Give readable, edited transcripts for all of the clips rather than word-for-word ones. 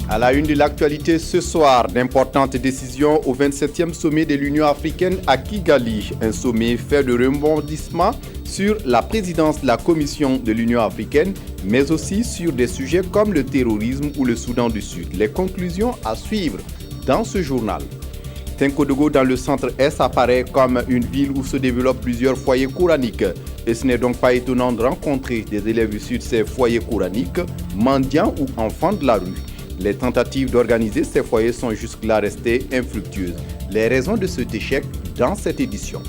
À la une de l'actualité ce soir, d'importantes décisions au 27e sommet de l'Union africaine à Kigali. Un sommet fait de rebondissements sur la présidence de la Commission de l'Union africaine, mais aussi sur des sujets comme le terrorisme ou le Soudan du Sud. Les conclusions à suivre dans ce journal. Tinkodogo dans le centre-est apparaît comme une ville où se développent plusieurs foyers coraniques. Et ce n'est donc pas étonnant de rencontrer des élèves issus de ces foyers coraniques, mendiants ou enfants de la rue. Les tentatives d'organiser ces foyers sont jusque-là restées infructueuses. Les raisons de cet échec dans cette édition.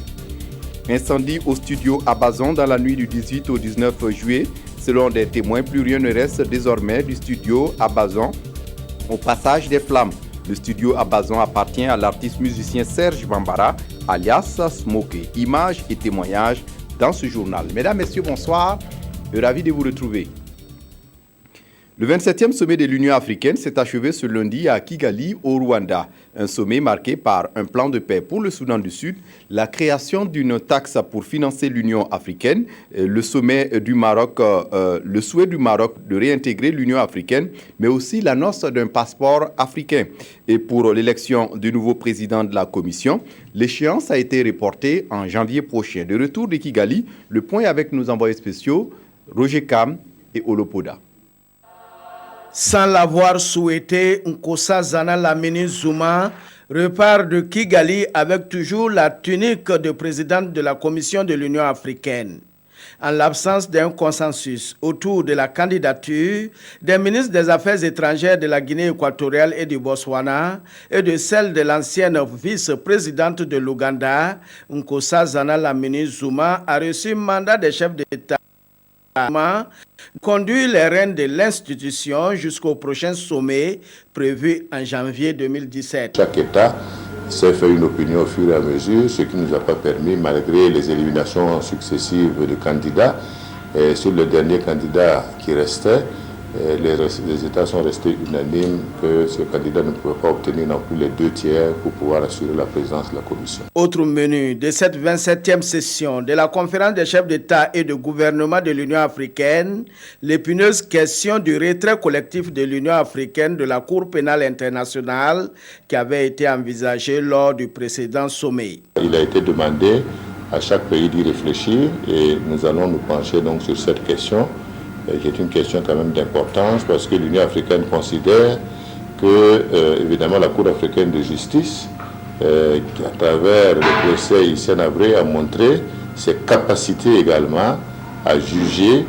Incendie au studio à Bazon dans la nuit du 18 au 19 juillet. Selon des témoins, plus rien ne reste désormais du studio à Bazon au passage des flammes. Le studio à Bazon appartient à l'artiste musicien Serge Bambara, alias Smokey. Images et témoignages dans ce journal. Mesdames, Messieurs, bonsoir. Ravi de vous retrouver. Le 27e sommet de l'Union africaine s'est achevé ce lundi à Kigali, au Rwanda. Un sommet marqué par un plan de paix pour le Soudan du Sud, la création d'une taxe pour financer l'Union africaine, le souhait du Maroc de réintégrer l'Union africaine, mais aussi l'annonce d'un passeport africain. Et pour l'élection du nouveau président de la Commission, l'échéance a été reportée en janvier prochain. De retour de Kigali, le point avec nos envoyés spéciaux, Roger Kam et Olopoda. Sans l'avoir souhaité, Nkosazana Lamini Zuma repart de Kigali avec toujours la tunique de présidente de la Commission de l'Union africaine. En l'absence d'un consensus autour de la candidature des ministres des Affaires étrangères de la Guinée équatoriale et du Botswana et de celle de l'ancienne vice-présidente de l'Ouganda, Nkosazana Lamini Zuma a reçu mandat des chefs d'État conduit les rênes de l'institution jusqu'au prochain sommet prévu en janvier 2017. Chaque État s'est fait une opinion au fur et à mesure, ce qui ne nous a pas permis, malgré les éliminations successives de candidats, sur le dernier candidat qui restait, les États sont restés unanimes que ce candidat ne pouvait pas obtenir non plus les 2/3 pour pouvoir assurer la présidence de la Commission. Autre menu de cette 27e session de la conférence des chefs d'État et de gouvernement de l'Union africaine, l'épineuse question du retrait collectif de l'Union africaine de la Cour pénale internationale qui avait été envisagée lors du précédent sommet. Il a été demandé à chaque pays d'y réfléchir et nous allons nous pencher donc sur cette question, qui est une question quand même d'importance parce que l'Union africaine considère que, évidemment, la Cour africaine de justice, qui à travers le procès Hissène Habré a montré ses capacités également à juger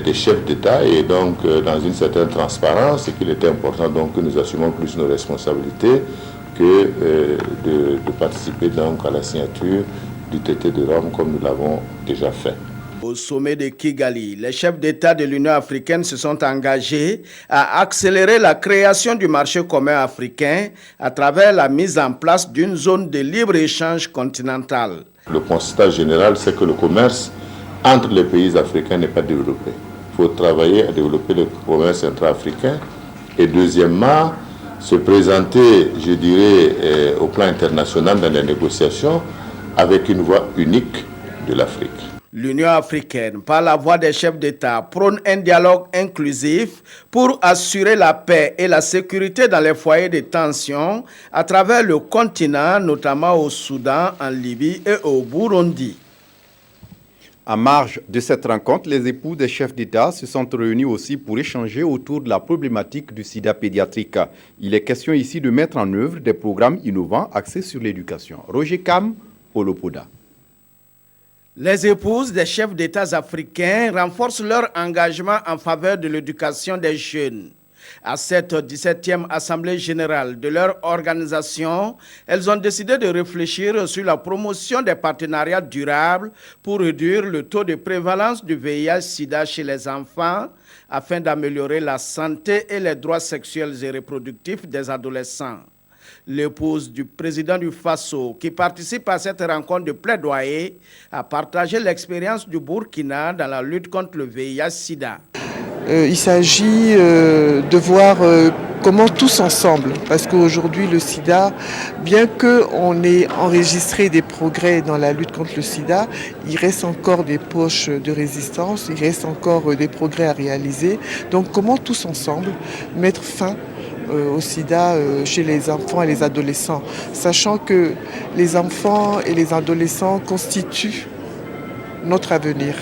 des chefs d'État et donc dans une certaine transparence, et qu'il était important donc que nous assumons plus nos responsabilités que de participer donc à la signature du traité de Rome comme nous l'avons déjà fait. Au sommet de Kigali, les chefs d'État de l'Union africaine se sont engagés à accélérer la création du marché commun africain à travers la mise en place d'une zone de libre-échange continentale. Le constat général, c'est que le commerce entre les pays africains n'est pas développé. Il faut travailler à développer le commerce intra-africain et deuxièmement, se présenter, je dirais, au plan international dans les négociations avec une voix unique de l'Afrique. L'Union africaine, par la voix des chefs d'État, prône un dialogue inclusif pour assurer la paix et la sécurité dans les foyers de tension à travers le continent, notamment au Soudan, en Libye et au Burundi. En marge de cette rencontre, les époux des chefs d'État se sont réunis aussi pour échanger autour de la problématique du sida pédiatrique. Il est question ici de mettre en œuvre des programmes innovants axés sur l'éducation. Roger Kam, Olopoda. Les épouses des chefs d'État africains renforcent leur engagement en faveur de l'éducation des jeunes. À cette 17e Assemblée générale de leur organisation, elles ont décidé de réfléchir sur la promotion des partenariats durables pour réduire le taux de prévalence du VIH-Sida chez les enfants afin d'améliorer la santé et les droits sexuels et reproductifs des adolescents. L'épouse du président du Faso, qui participe à cette rencontre de plaidoyer, a partagé l'expérience du Burkina dans la lutte contre le VIH-Sida. Il s'agit de voir comment tous ensemble, parce qu'aujourd'hui le sida, bien qu'on ait enregistré des progrès dans la lutte contre le sida, il reste encore des poches de résistance, il reste encore des progrès à réaliser. Donc comment tous ensemble mettre fin au sida chez les enfants et les adolescents, sachant que les enfants et les adolescents constituent notre avenir.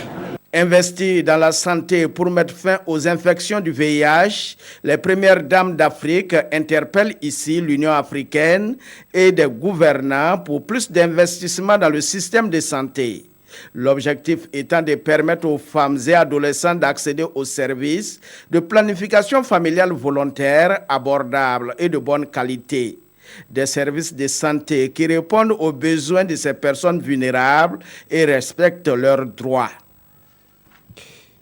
Investir dans la santé pour mettre fin aux infections du VIH, les premières dames d'Afrique interpellent ici l'Union africaine et des gouvernants pour plus d'investissement dans le système de santé. L'objectif étant de permettre aux femmes et adolescents d'accéder aux services de planification familiale volontaire, abordables et de bonne qualité. Des services de santé qui répondent aux besoins de ces personnes vulnérables et respectent leurs droits.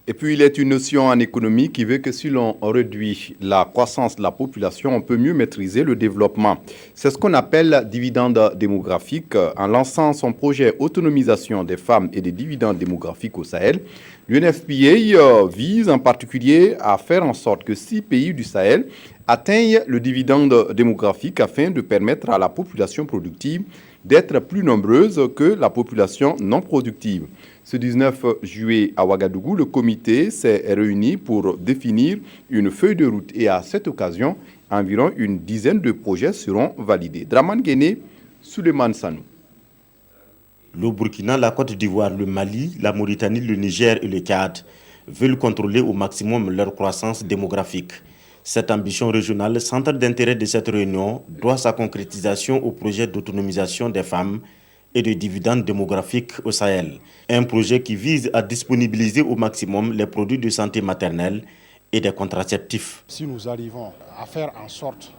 Et puis, il est une notion en économie qui veut que si l'on réduit la croissance de la population, on peut mieux maîtriser le développement. C'est ce qu'on appelle dividende démographique. En lançant son projet autonomisation des femmes et des dividendes démographiques au Sahel, l'UNFPA vise en particulier à faire en sorte que 6 pays du Sahel atteignent le dividende démographique afin de permettre à la population productive d'être plus nombreuse que la population non productive. Ce 19 juillet à Ouagadougou, le comité s'est réuni pour définir une feuille de route et à cette occasion, environ une dizaine de projets seront validés. Draman Guéné, Souleymane Sanou. Le Burkina, la Côte d'Ivoire, le Mali, la Mauritanie, le Niger et le Tchad veulent contrôler au maximum leur croissance démographique. Cette ambition régionale, centre d'intérêt de cette réunion, doit sa concrétisation au projet d'autonomisation des femmes et de dividendes démographiques au Sahel. Un projet qui vise à disponibiliser au maximum les produits de santé maternelle et des contraceptifs. Si nous arrivons à faire en sorte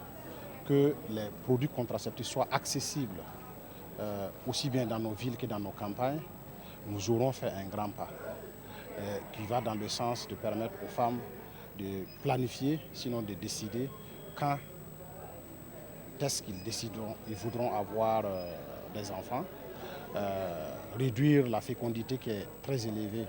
que les produits contraceptifs soient accessibles aussi bien dans nos villes que dans nos campagnes, nous aurons fait un grand pas qui va dans le sens de permettre aux femmes de planifier, sinon de décider quand est-ce qu'ils voudront avoir des enfants, réduire la fécondité qui est très élevée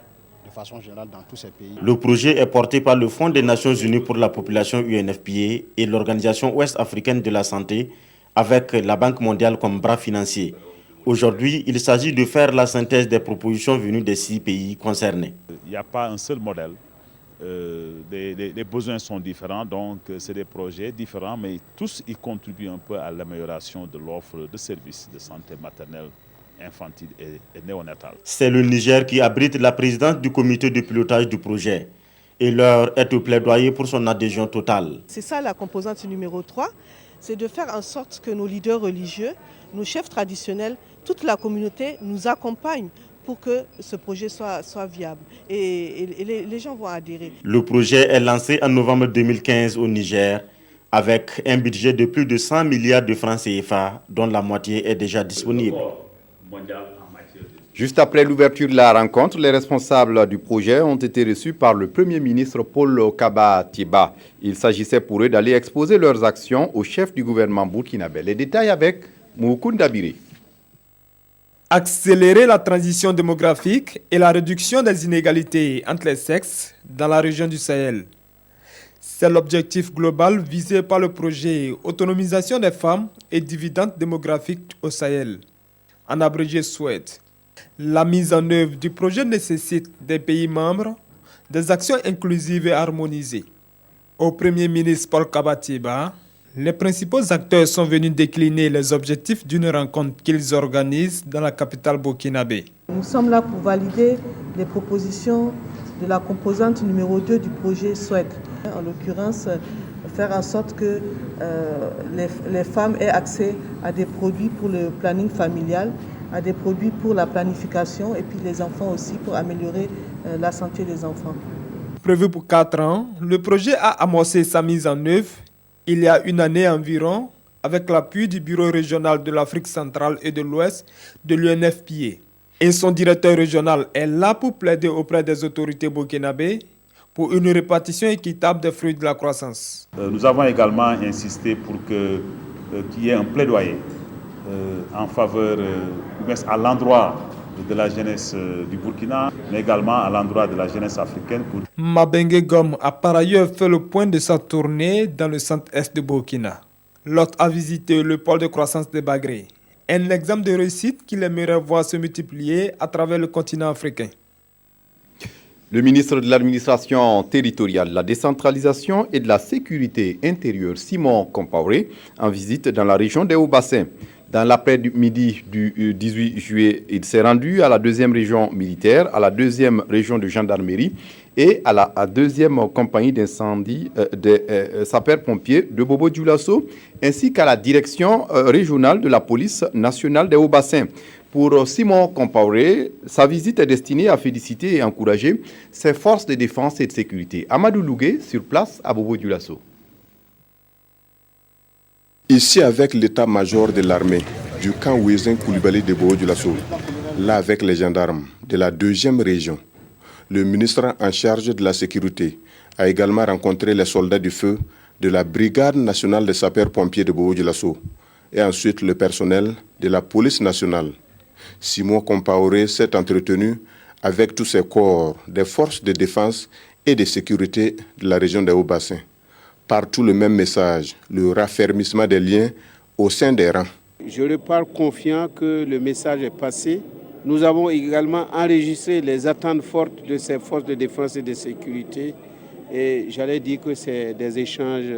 de façon générale dans tous ces pays. Le projet est porté par le Fonds des Nations Unies pour la population UNFPA et l'Organisation ouest-africaine de la santé avec la Banque mondiale comme bras financier. Aujourd'hui, il s'agit de faire la synthèse des propositions venues des 6 pays concernés. Il n'y a pas un seul modèle. Les besoins sont différents, donc c'est des projets différents, mais tous ils contribuent un peu à l'amélioration de l'offre de services de santé maternelle, infantile et néonatale. C'est le Niger qui abrite la présidence du comité de pilotage du projet et l'heure est au plaidoyer pour son adhésion totale. C'est ça la composante numéro 3, c'est de faire en sorte que nos leaders religieux, nos chefs traditionnels, toute la communauté nous accompagnent pour que ce projet soit viable et les gens vont adhérer. Le projet est lancé en novembre 2015 au Niger avec un budget de plus de 100 milliards de francs CFA dont la moitié est déjà disponible. Juste après l'ouverture de la rencontre, les responsables du projet ont été reçus par le Premier ministre Paul Kabatieba. Il s'agissait pour eux d'aller exposer leurs actions au chef du gouvernement burkinabé. Les détails avec Moukounda Biri. Accélérer la transition démographique et la réduction des inégalités entre les sexes dans la région du Sahel. C'est l'objectif global visé par le projet Autonomisation des femmes et dividendes démographiques au Sahel, en abrégé SWED. La mise en œuvre du projet nécessite des pays membres des actions inclusives et harmonisées. Au Premier ministre Paul Kabatieba, les principaux acteurs sont venus décliner les objectifs d'une rencontre qu'ils organisent dans la capitale burkinabé. Nous sommes là pour valider les propositions de la composante numéro 2 du projet SWED. En l'occurrence, faire en sorte que les femmes aient accès à des produits pour le planning familial, à des produits pour la planification et puis les enfants aussi pour améliorer la santé des enfants. Prévu pour 4 ans, le projet a amorcé sa mise en œuvre il y a une année environ avec l'appui du Bureau régional de l'Afrique centrale et de l'Ouest de l'UNFPA. Et son directeur régional est là pour plaider auprès des autorités burkinabées pour une répartition équitable des fruits de la croissance. Nous avons également insisté pour qu'il y ait un plaidoyer en faveur, à l'endroit de la jeunesse du Burkina, mais également à l'endroit de la jeunesse africaine. Mabengue Gom a par ailleurs fait le point de sa tournée dans le centre-est de Burkina. L'hôte a visité le pôle de croissance de Bagré, un exemple de réussite qu'il aimerait voir se multiplier à travers le continent africain. Le ministre de l'Administration territoriale, de la décentralisation et de la sécurité intérieure, Simon Compaoré, en visite dans la région des Hauts-Bassins. Dans l'après-midi du 18 juillet, il s'est rendu à la 2e région militaire, à la 2e région de gendarmerie et à la 2e compagnie d'incendie des sapeurs-pompiers de Bobo-Dioulasso, ainsi qu'à la direction régionale de la police nationale des Hauts-Bassins. Pour Simon Compaoré, sa visite est destinée à féliciter et encourager ses forces de défense et de sécurité. Amadou Lougué, sur place à Bobo-Dioulasso. Ici avec l'état-major de l'armée du camp Ouézin Koulibaly de Bobo-Dioulasso, là avec les gendarmes de la 2e région, le ministre en charge de la sécurité a également rencontré les soldats du feu de la brigade nationale des sapeurs-pompiers de Bobo-Dioulasso et ensuite le personnel de la police nationale. Simon Compaoré s'est entretenu avec tous ces corps des forces de défense et de sécurité de la région des Hauts-Bassins. Partout le même message, le raffermissement des liens au sein des rangs. Je repars confiant que le message est passé. Nous avons également enregistré les attentes fortes de ces forces de défense et de sécurité. Et j'allais dire que c'est des échanges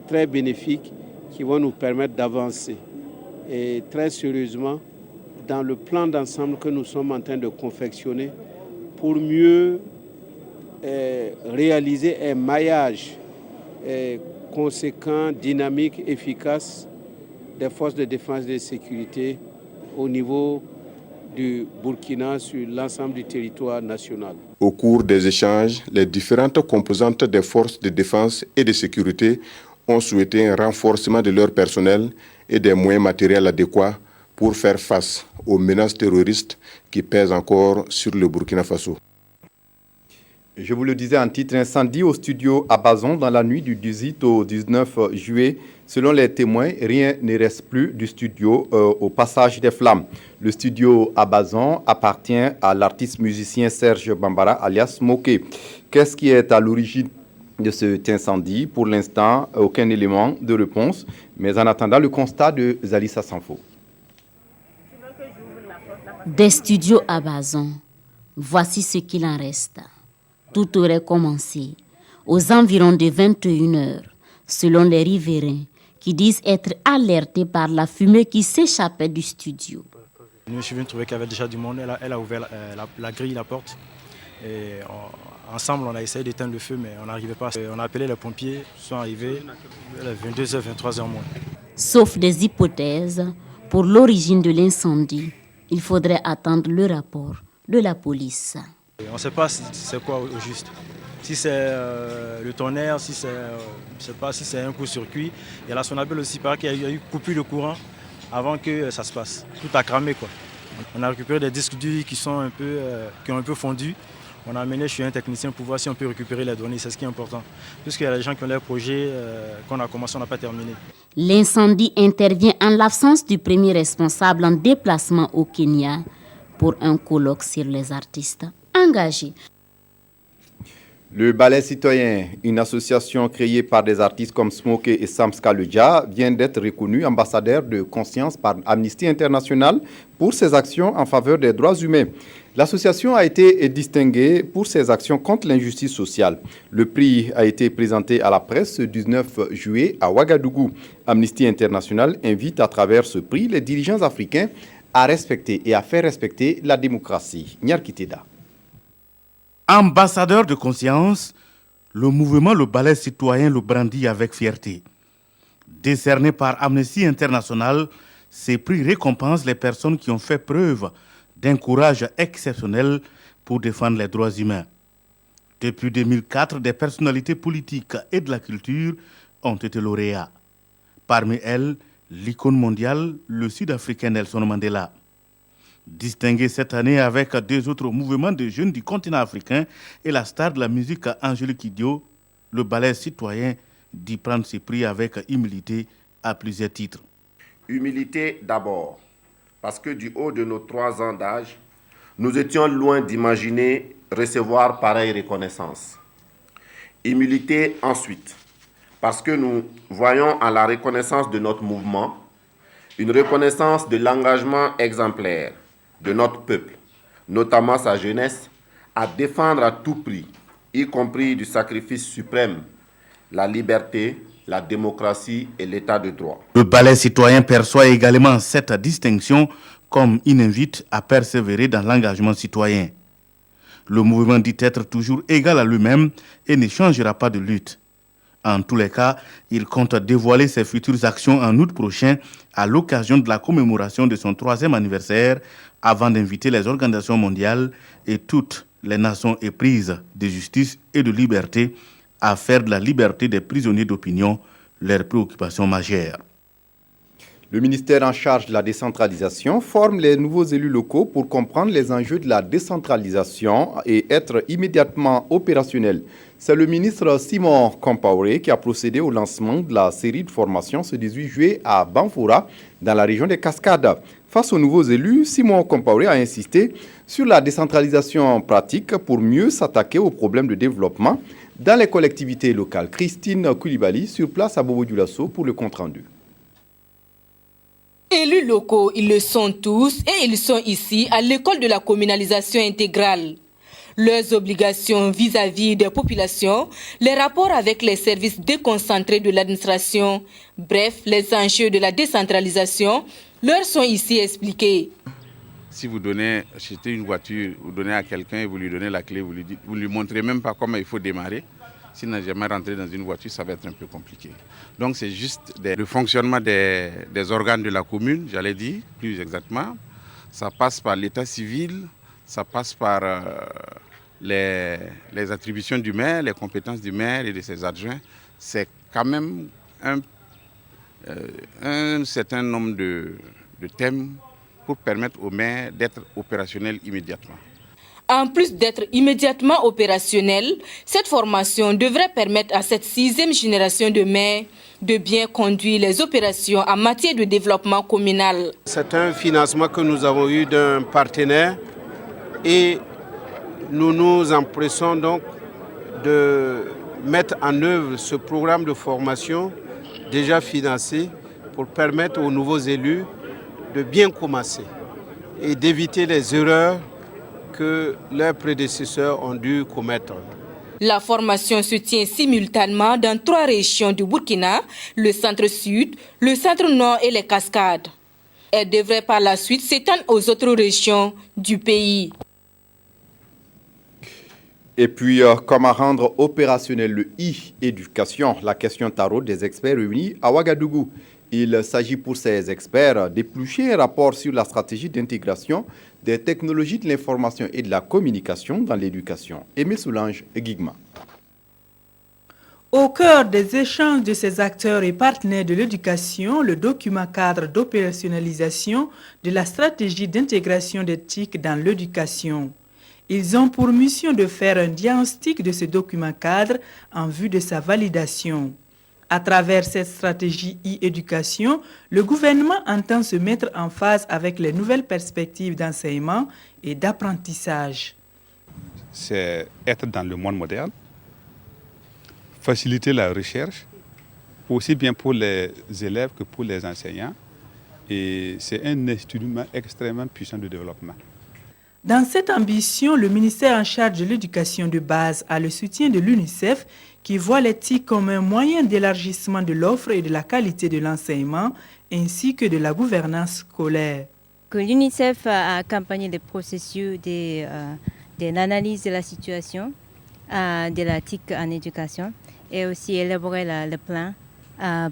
très bénéfiques qui vont nous permettre d'avancer. Et très sérieusement, dans le plan d'ensemble que nous sommes en train de confectionner pour mieux réaliser un maillage conséquent, dynamique, efficace des forces de défense et de sécurité au niveau du Burkina sur l'ensemble du territoire national. Au cours des échanges, les différentes composantes des forces de défense et de sécurité ont souhaité un renforcement de leur personnel et des moyens matériels adéquats pour faire face aux menaces terroristes qui pèsent encore sur le Burkina Faso. Je vous le disais en titre, incendie au studio à Bazon dans la nuit du 18 au 19 juillet. Selon les témoins, rien ne reste plus du studio au passage des flammes. Le studio à Bazon appartient à l'artiste musicien Serge Bambara alias Moké. Qu'est-ce qui est à l'origine de cet incendie? Pour l'instant, aucun élément de réponse. Mais en attendant, le constat de Zalissa Sanfo. Des studios à Bazon, voici ce qu'il en reste. Tout aurait commencé aux environs de 21h, selon les riverains qui disent être alertés par la fumée qui s'échappait du studio. Je suis venu trouver qu'il y avait déjà du monde. Elle a ouvert la grille, la porte. Et ensemble, on a essayé d'éteindre le feu, mais on n'arrivait pas. On a appelé les pompiers, ils sont arrivés à 22h, 23h moins. Sauf des hypothèses pour l'origine de l'incendie. Il faudrait attendre le rapport de la police. On ne sait pas si c'est quoi au juste. Si c'est le tonnerre, si c'est, je sais pas, si c'est un court-circuit. Il y a la Sonabel aussi, par qu'il y a eu coupure de courant avant que ça se passe. Tout a cramé, quoi. On a récupéré des disques durs qui ont un peu fondu. On a amené chez un technicien pour voir si on peut récupérer les données, c'est ce qui est important. Puisqu'il y a des gens qui ont leurs projets qu'on a commencé, on n'a pas terminé. L'incendie intervient en l'absence du premier responsable en déplacement au Kenya pour un colloque sur les artistes engagés. Le Ballet Citoyen, une association créée par des artistes comme Smokey et Sams Kaludja, vient d'être reconnu ambassadeur de conscience par Amnesty International pour ses actions en faveur des droits humains. L'association a été distinguée pour ses actions contre l'injustice sociale. Le prix a été présenté à la presse le 19 juillet à Ouagadougou. Amnesty International invite à travers ce prix les dirigeants africains à respecter et à faire respecter la démocratie. Nyarkiteda. Ambassadeur de conscience, le mouvement Le Ballet Citoyen le brandit avec fierté. Décerné par Amnesty International, ces prix récompensent les personnes qui ont fait preuve d'un courage exceptionnel pour défendre les droits humains. Depuis 2004, des personnalités politiques et de la culture ont été lauréats. Parmi elles, l'icône mondiale, le Sud-Africain Nelson Mandela. Distingué cette année avec deux autres mouvements de jeunes du continent africain et la star de la musique Angélique Kidjo, le Ballet Citoyen dit prendre ses prix avec humilité à plusieurs titres. Humilité d'abord, parce que du haut de nos 3 ans d'âge, nous étions loin d'imaginer recevoir pareille reconnaissance. Humilité ensuite, parce que nous voyons à la reconnaissance de notre mouvement une reconnaissance de l'engagement exemplaire de notre peuple, notamment sa jeunesse, à défendre à tout prix, y compris du sacrifice suprême, la liberté, la démocratie et l'état de droit. Le ballet citoyen perçoit également cette distinction comme une invite à persévérer dans l'engagement citoyen. Le mouvement dit être toujours égal à lui-même et ne changera pas de lutte. En tous les cas, il compte dévoiler ses futures actions en août prochain à l'occasion de la commémoration de son 3e anniversaire avant d'inviter les organisations mondiales et toutes les nations éprises de justice et de liberté à faire de la liberté des prisonniers d'opinion leur préoccupation majeure. Le ministère en charge de la décentralisation forme les nouveaux élus locaux pour comprendre les enjeux de la décentralisation et être immédiatement opérationnels. C'est le ministre Simon Compaoré qui a procédé au lancement de la série de formations ce 18 juillet à Banfora, dans la région des Cascades. Face aux nouveaux élus, Simon Compaoré a insisté sur la décentralisation pratique pour mieux s'attaquer aux problèmes de développement dans les collectivités locales. Christine Koulibaly, sur place à Bobo-Dioulasso pour le compte-rendu. Élus locaux, ils le sont tous et ils sont ici à l'école de la communalisation intégrale. Leurs obligations vis-à-vis des populations, les rapports avec les services déconcentrés de l'administration, bref, les enjeux de la décentralisation, leur sont ici expliqués. Si vous donnez, achetez une voiture, vous donnez à quelqu'un et vous lui donnez la clé, vous lui montrez même pas comment il faut démarrer. S'il n'a jamais rentré dans une voiture, ça va être un peu compliqué. Donc c'est juste le fonctionnement des organes de la commune, j'allais dire, plus exactement. Ça passe par l'état civil, ça passe par les attributions du maire, les compétences du maire et de ses adjoints. C'est quand même un certain nombre de thèmes pour permettre au maire d'être opérationnel immédiatement. En plus d'être immédiatement opérationnel, cette formation devrait permettre à cette 6e génération de maires de bien conduire les opérations en matière de développement communal. C'est un financement que nous avons eu d'un partenaire et nous nous empressons donc de mettre en œuvre ce programme de formation déjà financé pour permettre aux nouveaux élus de bien commencer et d'éviter les erreurs que leurs prédécesseurs ont dû commettre. La formation se tient simultanément dans 3 régions du Burkina, le centre-sud, le centre-nord et les Cascades. Elle devrait par la suite s'étendre aux autres régions du pays. Et puis, comment rendre opérationnel le e-éducation? La question tarot des experts réunis à Ouagadougou. Il s'agit pour ces experts d'éplucher un rapport sur la stratégie d'intégration des technologies de l'information et de la communication dans l'éducation. Aimé Soulange et Guigma. Au cœur des échanges de ces acteurs et partenaires de l'éducation, le document cadre d'opérationnalisation de la stratégie d'intégration d'éthique dans l'éducation. Ils ont pour mission de faire un diagnostic de ce document cadre en vue de sa validation. À travers cette stratégie e-éducation, le gouvernement entend se mettre en phase avec les nouvelles perspectives d'enseignement et d'apprentissage. C'est être dans le monde moderne, faciliter la recherche, aussi bien pour les élèves que pour les enseignants. Et c'est un instrument extrêmement puissant de développement. Dans cette ambition, le ministère en charge de l'éducation de base a le soutien de l'UNICEF qui voit l'éthique comme un moyen d'élargissement de l'offre et de la qualité de l'enseignement ainsi que de la gouvernance scolaire. L'UNICEF a accompagné le processus de l'analyse de la situation, de l'éthique en éducation et aussi élaboré le plan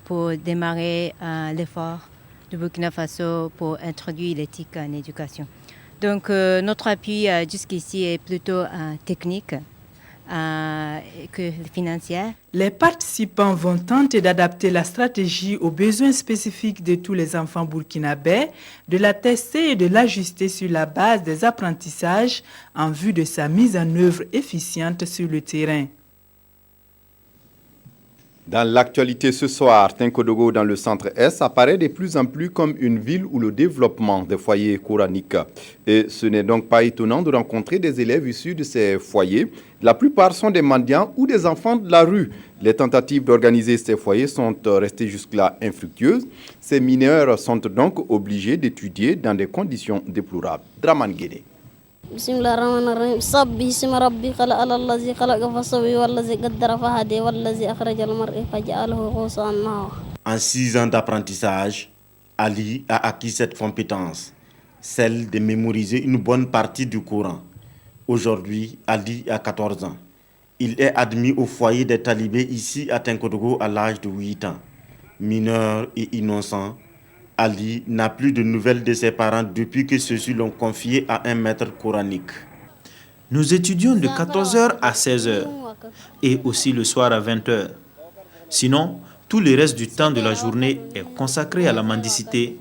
pour démarrer l'effort du Burkina Faso pour introduire l'éthique en éducation. Donc notre appui jusqu'ici est plutôt technique que financier. Les participants vont tenter d'adapter la stratégie aux besoins spécifiques de tous les enfants burkinabés, de la tester et de l'ajuster sur la base des apprentissages en vue de sa mise en œuvre efficiente sur le terrain. Dans l'actualité ce soir, Tinkodogo dans le centre-est apparaît de plus en plus comme une ville où le développement des foyers coraniques. Et ce n'est donc pas étonnant de rencontrer des élèves issus de ces foyers. La plupart sont des mendiants ou des enfants de la rue. Les tentatives d'organiser ces foyers sont restées jusque-là infructueuses. Ces mineurs sont donc obligés d'étudier dans des conditions déplorables. Draman Guéné. Bismillahirrahmanirrahim. Sabbi isma rabbika allazi khalaqa fasawwa wallazi qaddara fahada wallazi akhraja al-mar'a faj'alahu ghusaan nahwa. En 6 ans d'apprentissage, Ali a acquis cette compétence, celle de mémoriser une bonne partie du Coran. Aujourd'hui, Ali a 14 ans. Il est admis au foyer des talibés ici à Tinkodogo à l'âge de 8 ans. Mineur et innocent, Ali n'a plus de nouvelles de ses parents depuis que ceux-ci l'ont confié à un maître coranique. Nous étudions de 14h à 16h et aussi le soir à 20h. Sinon, tout le reste du temps de la journée est consacré à la mendicité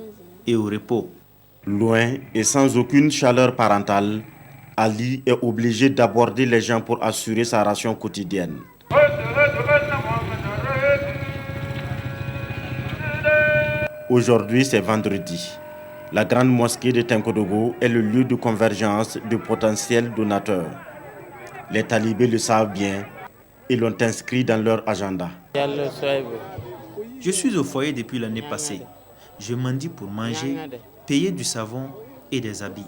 et au repos. Loin et sans aucune chaleur parentale, Ali est obligé d'aborder les gens pour assurer sa ration quotidienne. Aujourd'hui, c'est vendredi. La grande mosquée de Tinkodogo est le lieu de convergence de potentiels donateurs. Les talibés le savent bien et l'ont inscrit dans leur agenda. Je suis au foyer depuis l'année passée. Je mendie pour manger, payer du savon et des habits.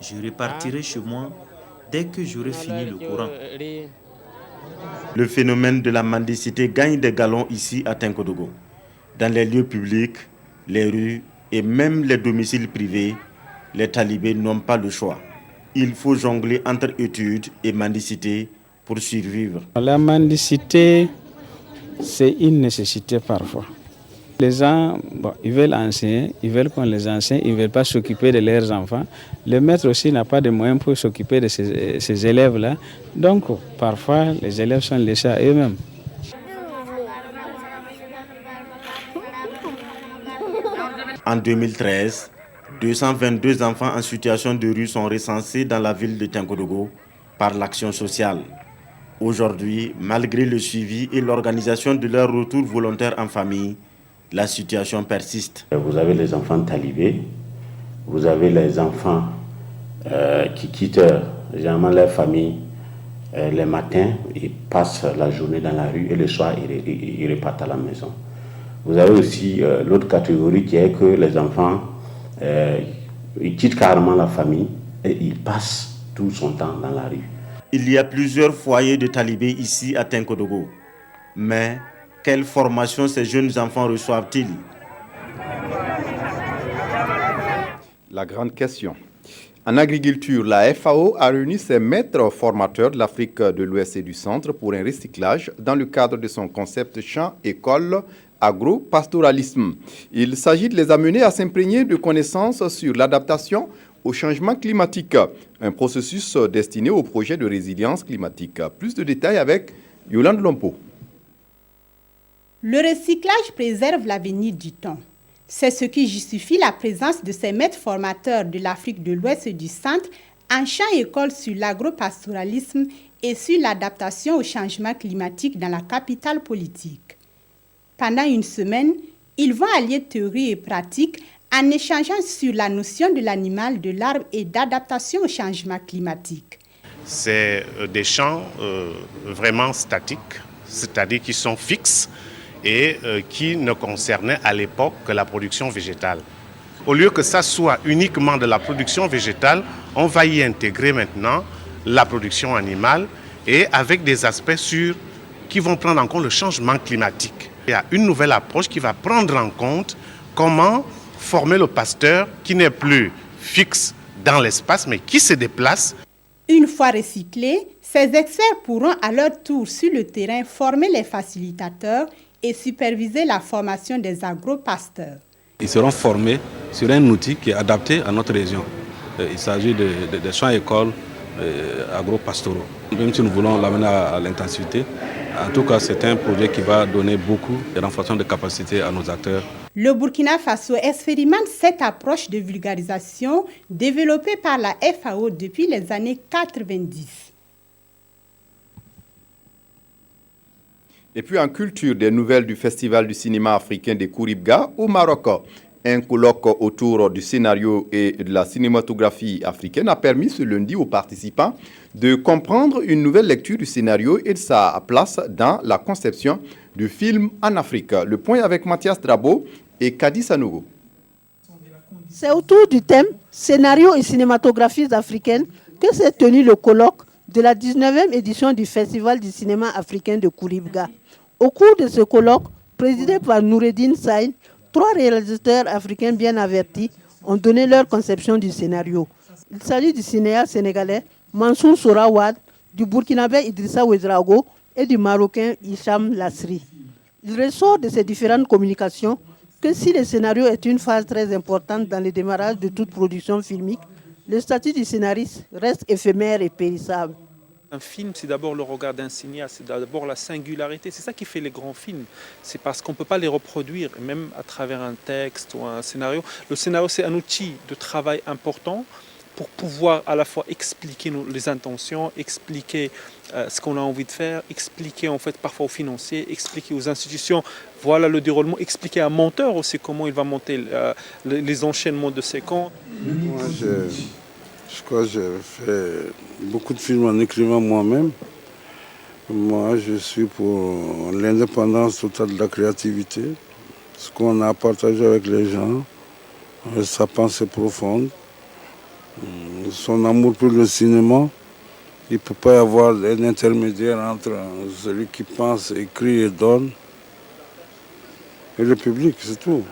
Je repartirai chez moi dès que j'aurai fini le Coran. Le phénomène de la mendicité gagne des galons ici à Tinkodogo. Dans les lieux publics, les rues et même les domiciles privés, les talibés n'ont pas le choix. Il faut jongler entre études et mendicité pour survivre. La mendicité, c'est une nécessité parfois. Les gens, ils veulent enseigner, ils veulent qu'on les enseigne, ils ne veulent pas s'occuper de leurs enfants. Le maître aussi n'a pas de moyens pour s'occuper de ces élèves-là. Donc, parfois, les élèves sont laissés à eux-mêmes. En 2013, 222 enfants en situation de rue sont recensés dans la ville de Tinkodogo par l'action sociale. Aujourd'hui, malgré le suivi et l'organisation de leur retour volontaire en famille, la situation persiste. Vous avez les enfants talibés, vous avez les enfants qui quittent généralement leur famille les matins, ils passent la journée dans la rue et le soir ils repartent à la maison. Vous avez aussi l'autre catégorie qui est que les enfants ils quittent carrément la famille et ils passent tout son temps dans la rue. Il y a plusieurs foyers de talibés ici à Tinkodogo. Mais quelle formation ces jeunes enfants reçoivent-ils? La grande question. En agriculture, la FAO a réuni ses maîtres formateurs de l'Afrique de l'Ouest et du Centre pour un recyclage dans le cadre de son concept champ-école agro-pastoralisme. Il s'agit de les amener à s'imprégner de connaissances sur l'adaptation au changement climatique, un processus destiné au projet de résilience climatique. Plus de détails avec Yolande Lompo. Le recyclage préserve l'avenir du temps. C'est ce qui justifie la présence de ces maîtres formateurs de l'Afrique de l'Ouest et du Centre en champ-école sur l'agro-pastoralisme et sur l'adaptation au changement climatique dans la capitale politique. Pendant une semaine, ils vont allier théorie et pratique en échangeant sur la notion de l'animal, de l'arbre et d'adaptation au changement climatique. C'est des champs vraiment statiques, c'est-à-dire qui sont fixes et qui ne concernaient à l'époque que la production végétale. Au lieu que ça soit uniquement de la production végétale, on va y intégrer maintenant la production animale et avec des aspects qui vont prendre en compte le changement climatique. Il y a une nouvelle approche qui va prendre en compte comment former le pasteur qui n'est plus fixe dans l'espace mais qui se déplace. Une fois recyclés, ces experts pourront à leur tour sur le terrain former les facilitateurs et superviser la formation des agro-pasteurs. Ils seront formés sur un outil qui est adapté à notre région. Il s'agit de champs-écoles agro-pastoraux. Même si nous voulons l'amener à l'intensité, en tout cas, c'est un projet qui va donner beaucoup de renforcement de capacité à nos acteurs. Le Burkina Faso expérimente cette approche de vulgarisation développée par la FAO depuis les années 90. Et puis en culture, des nouvelles du Festival du cinéma africain de Kouribga au Maroc. Un colloque autour du scénario et de la cinématographie africaine a permis ce lundi aux participants de comprendre une nouvelle lecture du scénario et de sa place dans la conception du film en Afrique. Le point avec Mathias Drabo et Kadi Sanogo. C'est autour du thème scénario et cinématographie africaine que s'est tenu le colloque de la 19e édition du Festival du cinéma africain de Kouribga. Au cours de ce colloque, présidé par Noureddine Saïd, 3 réalisateurs africains bien avertis ont donné leur conception du scénario. Il s'agit du cinéaste sénégalais Mansour Sourawad, du Burkinabé Idrissa Ouedraogo et du Marocain Hicham Lasri. Il ressort de ces différentes communications que si le scénario est une phase très importante dans le démarrage de toute production filmique, le statut du scénariste reste éphémère et périssable. Un film, c'est d'abord le regard d'un cinéaste, c'est d'abord la singularité. C'est ça qui fait les grands films. C'est parce qu'on ne peut pas les reproduire, même à travers un texte ou un scénario. Le scénario, c'est un outil de travail important pour pouvoir à la fois expliquer les intentions, expliquer ce qu'on a envie de faire, expliquer en fait parfois aux financiers, expliquer aux institutions, voilà le déroulement, expliquer à un monteur aussi comment il va monter les enchaînements de séquences. Moi, je crois que j'ai fait beaucoup de films en écrivant moi-même. Moi, je suis pour l'indépendance totale de la créativité, ce qu'on a partagé avec les gens, sa pensée profonde, son amour pour le cinéma. Il ne peut pas y avoir un intermédiaire entre celui qui pense, écrit et donne et le public, c'est tout.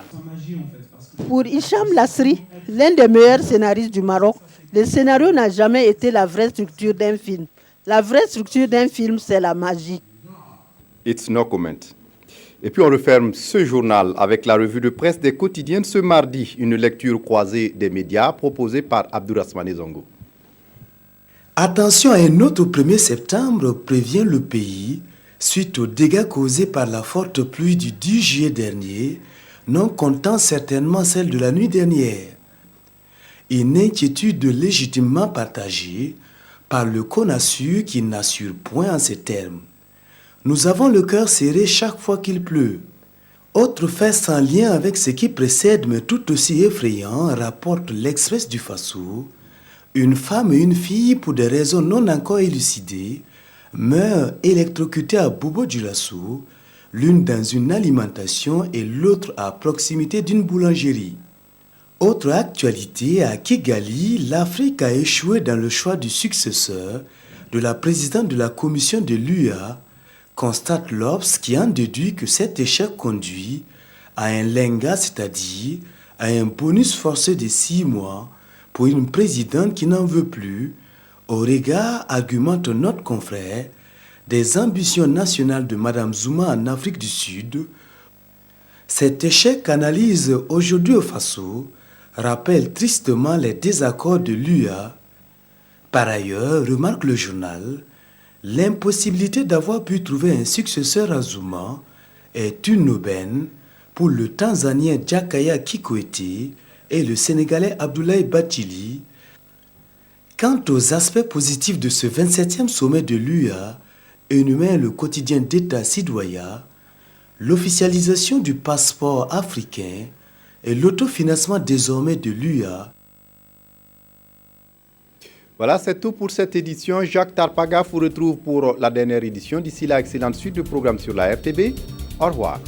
Pour Hicham Lasri, l'un des meilleurs scénaristes du Maroc, le scénario n'a jamais été la vraie structure d'un film. La vraie structure d'un film, c'est la magie. It's no comment. Et puis on referme ce journal avec la revue de presse des quotidiennes ce mardi, une lecture croisée des médias proposée par Abdourahmane Zongo. Attention à un autre 1er septembre, prévient le pays, suite aux dégâts causés par la forte pluie du 10 juillet dernier, non comptant certainement celle de la nuit dernière. Une inquiétude légitimement partagée par le CONASUR qui n'assure point en ces termes. Nous avons le cœur serré chaque fois qu'il pleut. Autre fait sans lien avec ce qui précède mais tout aussi effrayant, rapporte l'Express du Faso. Une femme et une fille, pour des raisons non encore élucidées, meurent électrocutées à Bobo-Dioulasso, l'une dans une alimentation et l'autre à proximité d'une boulangerie. Autre actualité, à Kigali, l'Afrique a échoué dans le choix du successeur de la présidente de la commission de l'UA, constate l'Obs qui en déduit que cet échec conduit à un lenga, c'est-à-dire à un bonus forcé de 6 mois pour une présidente qui n'en veut plus, au regard, argumente notre confrère, des ambitions nationales de Mme Zuma en Afrique du Sud. Cet échec analyse aujourd'hui au Faso, rappelle tristement les désaccords de l'UA. Par ailleurs, remarque le journal, l'impossibilité d'avoir pu trouver un successeur à Zuma est une aubaine pour le Tanzanien Jakaya Kikwete et le Sénégalais Abdoulaye Bathily. Quant aux aspects positifs de ce 27e sommet de l'UA, énumère le quotidien d'État Sidoya, l'officialisation du passeport africain et l'autofinancement désormais de l'UA. Voilà, c'est tout pour cette édition. Jacques Tarpaga vous retrouve pour la dernière édition. D'ici là, excellente suite de programmes sur la RTB. Au revoir.